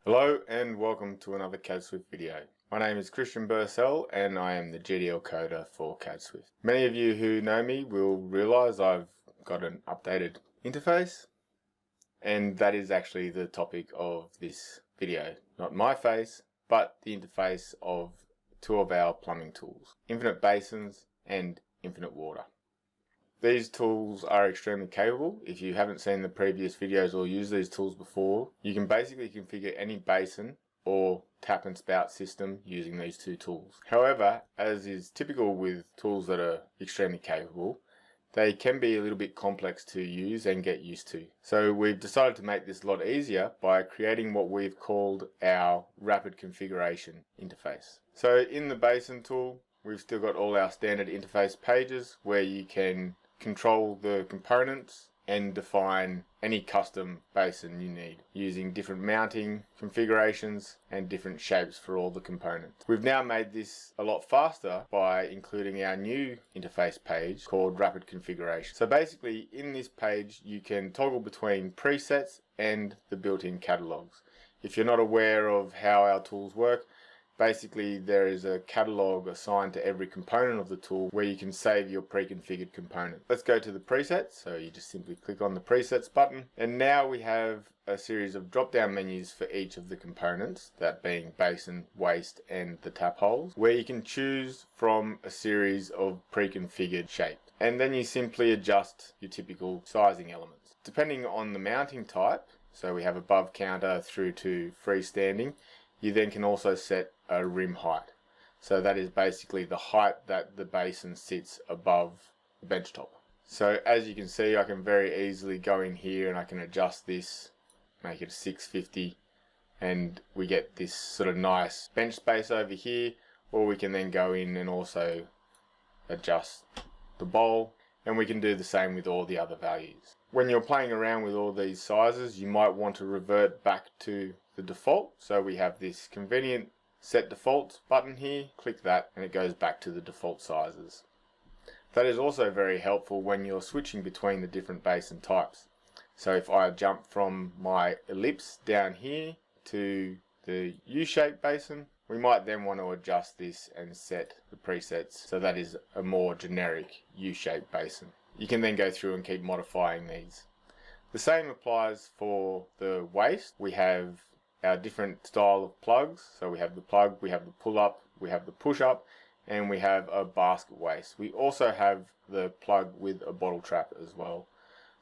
Hello and welcome to another CAD/Swift video. My name is Christian Bursell and I am the GDL coder for CAD/Swift. Many of you who know me will realise I've got an updated interface, and that is actually the topic of this video. Not my face, but the interface of two of our plumbing tools, Infinite Basins and Infinite Water. These tools are extremely capable. If you haven't seen the previous videos or used these tools before, you can basically configure any basin or tap and spout system using these two tools. However, as is typical with tools that are extremely capable, they can be a little bit complex to use and get used to. So we've decided to make this a lot easier by creating what we've called our rapid configuration interface. So in the basin tool, we've still got all our standard interface pages where you can control the components and define any custom basin you need using different mounting configurations and different shapes for all the components. We've now made this a lot faster by including our new interface page called Rapid Configuration. So basically in this page you can toggle between presets and the built-in catalogs. If you're not aware of how our tools work, basically there is a catalog assigned to every component of the tool where you can save your pre-configured component. Let's go to the presets. So you just simply click on the presets button, and now we have a series of drop-down menus for each of the components, that being basin, waste and the tap holes, where you can choose from a series of pre-configured shapes, and then you simply adjust your typical sizing elements. Depending on the mounting type, so we have above counter through to freestanding, you then can also set a rim height. So that is basically the height that the basin sits above the bench top. So as you can see, I can very easily go in here and I can adjust this, make it a 650, and we get this sort of nice bench space over here, or we can then go in and also adjust the bowl, and we can do the same with all the other values. When you're playing around with all these sizes, you might want to revert back to the default. So we have this convenient set defaults button here, click that and it goes back to the default sizes. That is also very helpful when you're switching between the different basin types. So if I jump from my ellipse down here to the U-shaped basin, we might then want to adjust this and set the presets so that is a more generic U-shaped basin. You can then go through and keep modifying these. The same applies for the waste. We have our different style of plugs. So we have the plug, we have the pull-up, we have the push-up, and we have a basket waste. We also have the plug with a bottle trap as well.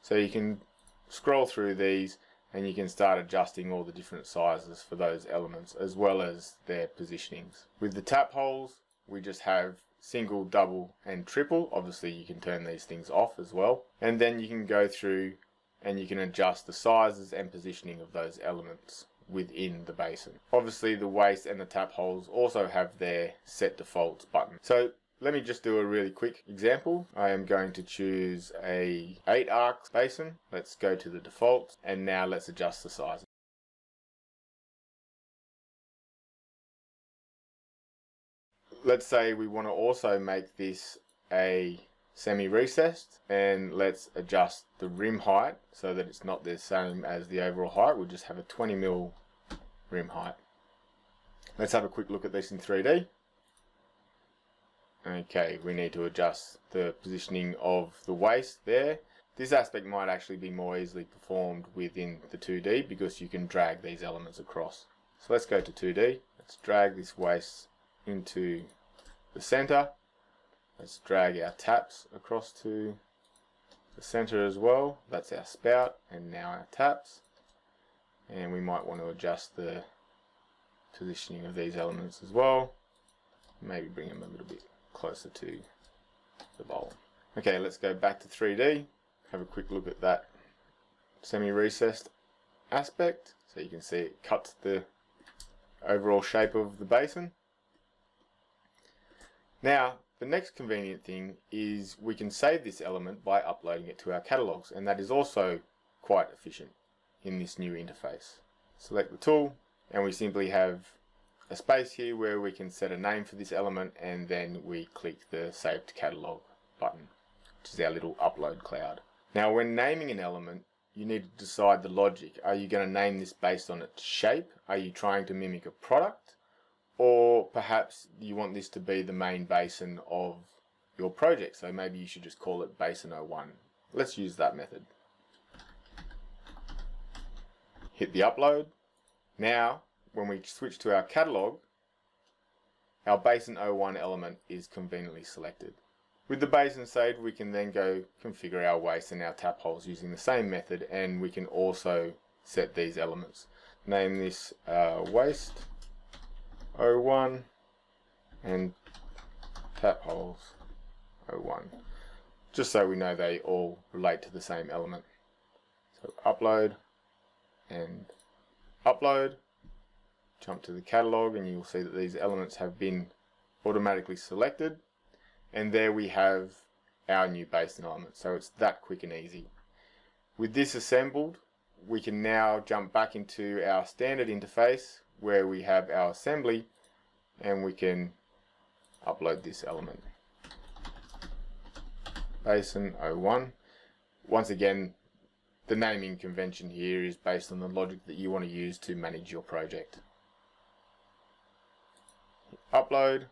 So you can scroll through these and you can start adjusting all the different sizes for those elements as well as their positionings. With the tap holes, we just have single, double and triple. Obviously you can turn these things off as well, and then you can go through and you can adjust the sizes and positioning of those elements within the basin. Obviously the waste and the tap holes also have their set defaults button. So let me just do a really quick example. I am going to choose a 8 arc basin. Let's go to the default and now let's adjust the size. Let's say we want to also make this a semi-recessed, and let's adjust the rim height so that it's not the same as the overall height. We'll just have a 20mm rim height. Let's have a quick look at this in 3D. Okay, we need to adjust the positioning of the waste there. This aspect might actually be more easily performed within the 2D because you can drag these elements across. So let's go to 2D. Let's drag this waste into the center. Let's drag our taps across to the center as well. That's our spout and now our taps. And we might want to adjust the positioning of these elements as well. Maybe bring them a little bit closer to the bowl. Okay, let's go back to 3D. Have a quick look at that semi-recessed aspect. So you can see it cuts the overall shape of the basin. Now, the next convenient thing is we can save this element by uploading it to our catalogs, and that is also quite efficient in this new interface. Select the tool and we simply have a space here where we can set a name for this element, and then we click the Save to Catalog button, which is our little upload cloud. Now when naming an element, you need to decide the logic. Are you going to name this based on its shape? Are you trying to mimic a product? Or perhaps you want this to be the main basin of your project, so maybe you should just call it Basin 01. Let's use that method. Hit the upload. Now, when we switch to our catalog, our Basin 01 element is conveniently selected. With the basin saved, we can then go configure our waste and our tap holes using the same method, and we can also set these elements. Name this waste 01 and tap holes 01, just so we know they all relate to the same element. So upload and upload, jump to the catalog, and you'll see that these elements have been automatically selected, and there we have our new basin element. So it's that quick and easy. With this assembled, we can now jump back into our standard interface where we have our assembly, and we can upload this element. Basin 01. Once again, the naming convention here is based on the logic that you want to use to manage your project. Upload.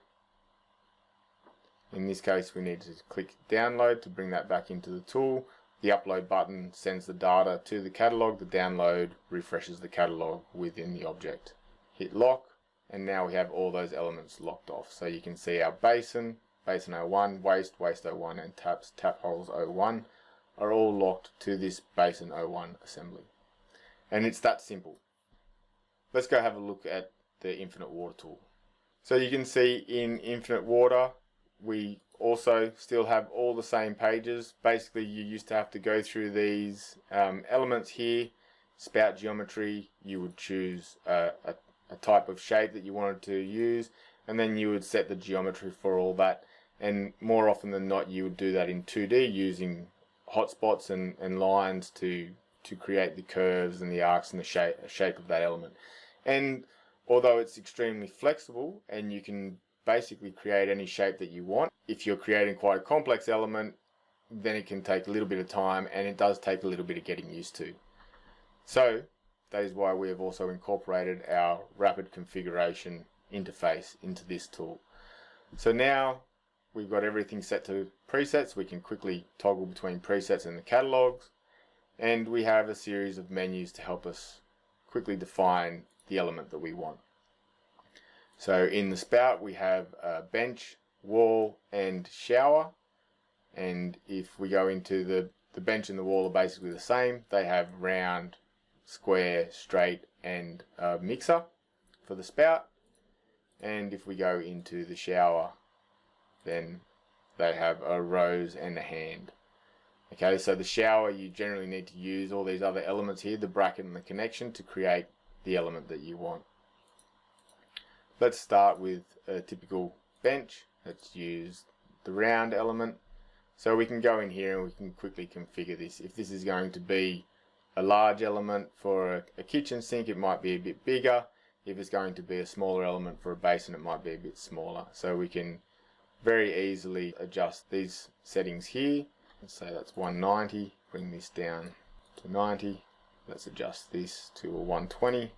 In this case, we need to click download to bring that back into the tool. The upload button sends the data to the catalog. The download refreshes the catalog within the object. Hit lock, and now we have all those elements locked off. So you can see our basin, Basin 01, waste, waste 01, and taps, tap holes 01 are all locked to this Basin 01 assembly. And it's that simple. Let's go have a look at the infinite water tool. So you can see in infinite water, we also still have all the same pages. Basically, you used to have to go through these elements here, spout geometry. You would choose a type of shape that you wanted to use, and then you would set the geometry for all that. And more often than not, you would do that in 2D using hotspots and lines to create the curves and the arcs and the shape of that element. And although it's extremely flexible and you can basically create any shape that you want, if you're creating quite a complex element, then it can take a little bit of time, and it does take a little bit of getting used to. So that is why we have also incorporated our rapid configuration interface into this tool. So now we've got everything set to presets. We can quickly toggle between presets and the catalogs, and we have a series of menus to help us quickly define the element that we want. So in the spout, we have a bench, wall, and shower. And if we go into the bench and the wall are basically the same. They have round, square, straight, and a mixer for the spout. And if we go into the shower, then they have a rose and a hand. Okay, so the shower, you generally need to use all these other elements here, the bracket and the connection, to create the element that you want. Let's start with a typical bench. Let's use the round element. So we can go in here and we can quickly configure this. If this is going to be a large element for a kitchen sink, it might be a bit bigger. If it's going to be a smaller element for a basin, it might be a bit smaller. So we can very easily adjust these settings here. Let's say that's 190. Bring this down to 90. Let's adjust this to a 120.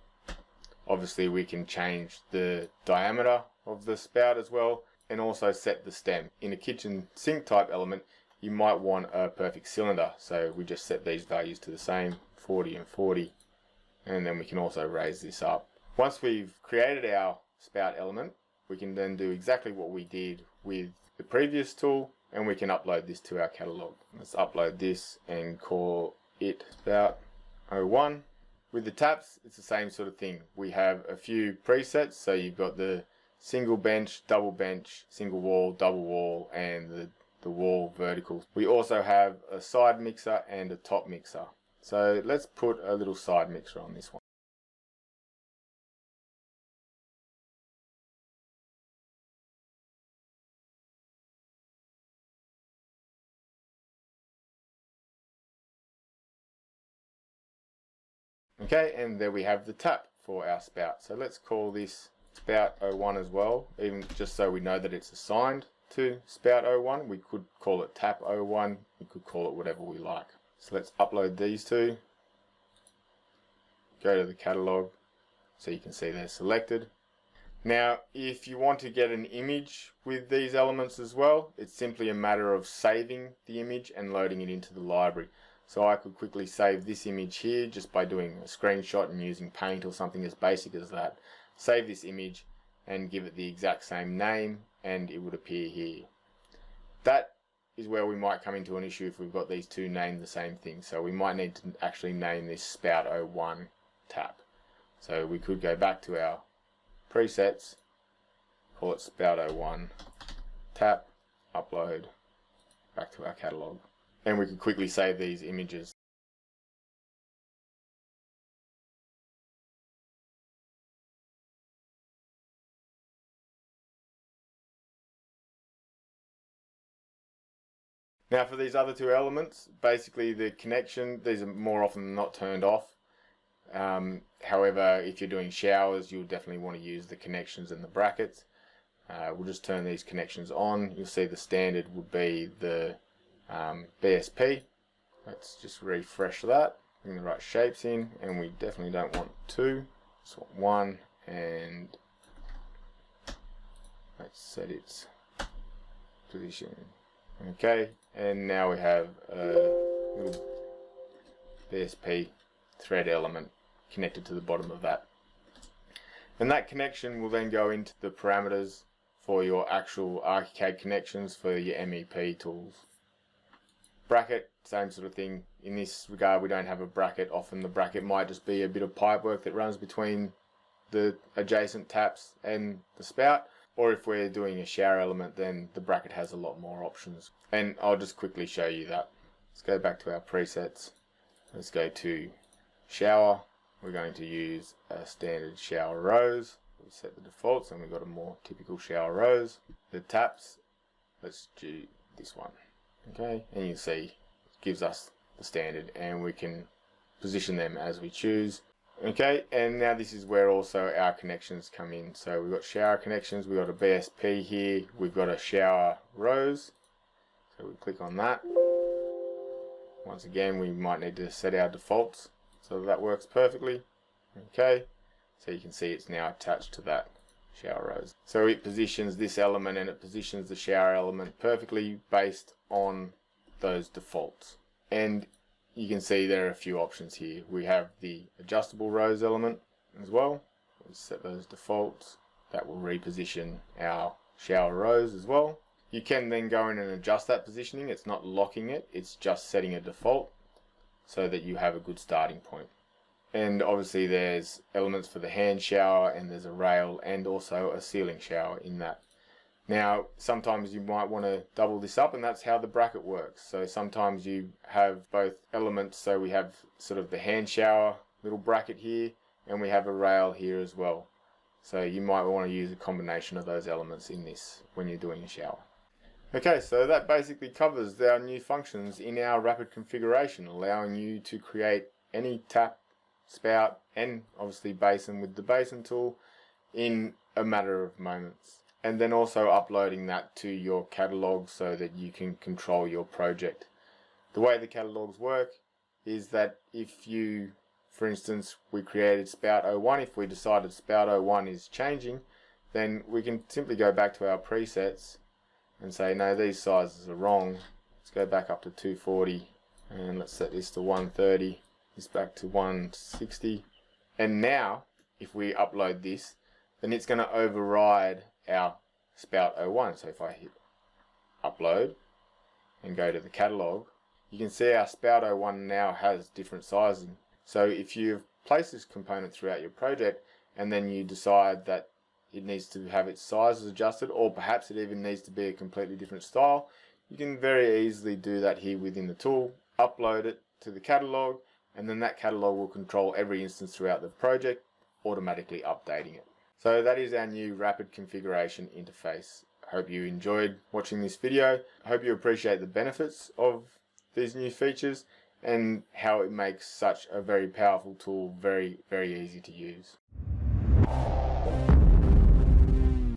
Obviously we can change the diameter of the spout as well, and also set the stem. In a kitchen sink type element, you might want a perfect cylinder, so we just set these values to the same, 40 and 40, and then we can also raise this up. Once we've created our spout element, we can then do exactly what we did with the previous tool, and we can upload this to our catalog. Let's upload this and call it spout 01. With the taps, it's the same sort of thing. We have a few presets, so you've got the single bench, double bench, single wall, double wall, and the wall vertical. We also have a side mixer and a top mixer. So let's put a little side mixer on this one. Okay, and there we have the tap for our spout. So let's call this spout 01 as well, even just so we know that it's assigned to spout 01. We could call it tap 01, we could call it whatever we like. So let's upload these two. go to the catalog so you can see they're selected. Now if you want to get an image with these elements as well, it's simply a matter of saving the image and loading it into the library. So I could quickly save this image here just by doing a screenshot and using Paint or something as basic as that. Save this image and give it the exact same name and it would appear here. That is where we might come into an issue if we've got these two named the same thing. So we might need to actually name this Spout 01 tap. So we could go back to our presets, call it Spout 01 tap, upload, back to our catalog. And we could quickly save these images. Now for these other two elements, basically the connection, these are more often than not turned off. However, if you're doing showers, you'll definitely want to use the connections and the brackets. We'll just turn these connections on. You'll see the standard would be the BSP. Let's just refresh that, bring the right shapes in, and we definitely don't want two, just want one, and let's set its position. Okay, and now we have a little BSP thread element connected to the bottom of that. And that connection will then go into the parameters for your actual ArchiCAD connections for your MEP tools. Bracket, same sort of thing. In this regard, we don't have a bracket. Often the bracket might just be a bit of pipework that runs between the adjacent taps and the spout. Or if we're doing a shower element, then the bracket has a lot more options. And I'll just quickly show you that. Let's go back to our presets. Let's go to shower. We're going to use a standard shower rose. We set the defaults and we've got a more typical shower rose. The taps, let's do this one. Okay, and you see it gives us the standard and we can position them as we choose. Okay, and now this is where also our connections come in. So we've got shower connections, we've got a BSP here, we've got a shower rose. So we click on that. Once again, we might need to set our defaults so that works perfectly. Okay, so you can see it's now attached to that shower rose. So it positions this element and it positions the shower element perfectly based on those defaults. And you can see there are a few options here. We have the adjustable rose element as well. We'll set those defaults. That will reposition our shower rose as well. You can then go in and adjust that positioning. It's not locking it, it's just setting a default so that you have a good starting point. And obviously there's elements for the hand shower and there's a rail and also a ceiling shower in that. Now sometimes you might want to double this up and that's how the bracket works. So sometimes you have both elements, so we have sort of the hand shower little bracket here and we have a rail here as well. So you might want to use a combination of those elements in this when you're doing a shower. Okay, so that basically covers our new functions in our rapid configuration, allowing you to create any tap, spout and obviously basin with the basin tool in a matter of moments. And then also uploading that to your catalog so that you can control your project. The way the catalogs work is that if you, for instance, we created Spout 01, if we decided Spout 01 is changing, then we can simply go back to our presets and say, no, these sizes are wrong. Let's go back up to 240 and let's set this to 130, this back to 160. And now, if we upload this, then it's going to override our Spout 01. So if I hit upload and go to the catalog, you can see our Spout 01 now has different sizing. So if you've placed this component throughout your project and then you decide that it needs to have its sizes adjusted, or perhaps it even needs to be a completely different style, you can very easily do that here within the tool, upload it to the catalog, and then that catalog will control every instance throughout the project, automatically updating it. So that is our new rapid configuration interface. I hope you enjoyed watching this video. I hope you appreciate the benefits of these new features and how it makes such a very powerful tool very, very easy to use.